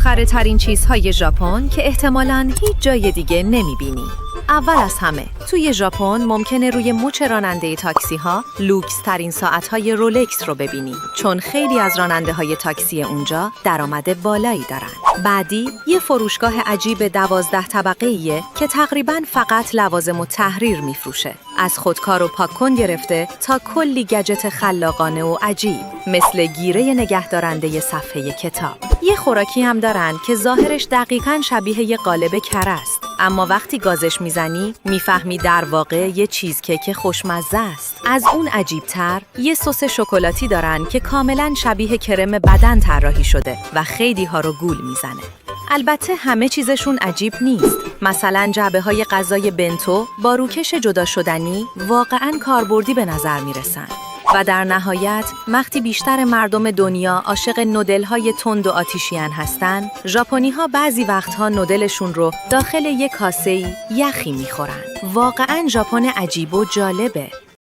مسخره ترین چیزهای ژاپن که احتمالاً هیچ جای دیگه نمیبینی. اول از همه توی ژاپن ممکنه روی مچ راننده تاکسی ها لوکس ترین ساعت‌های رولکس رو ببینی، چون خیلی از راننده های تاکسی اونجا درآمد بالایی دارن. بعدی یه فروشگاه عجیب 12 طبقه‌ایه که تقریباً فقط لوازم و تحریر میفروشه، از خودکار و پاک‌کن گرفته تا کلی گجت خلاقانه و عجیب مثل گیره نگهدارنده صفحه کتاب. یه خوراکی هم دارن که ظاهرش دقیقاً شبیه یه قالب کره است، اما وقتی گازش میزنی میفهمی در واقع یه چیزکیک خوشمزه است. از اون عجیب‌تر یه سس شکلاتی دارن که کاملاً شبیه کرم بدن طراحی شده و خیلی ها رو گول میزنه. البته همه چیزشون عجیب نیست. مثلا جعبه‌های غذای بنتو با روکش جدا شدنی واقعاً کاربردی به نظر میرسن. و در نهایت وقتی بیشتر مردم دنیا عاشق نودل‌های تند و آتیشیان هستن، ژاپنی‌ها بعضی وقتها نودلشون رو داخل یک کاسه‌ای یخی می‌خورن. واقعاً ژاپن عجیب و جالبه.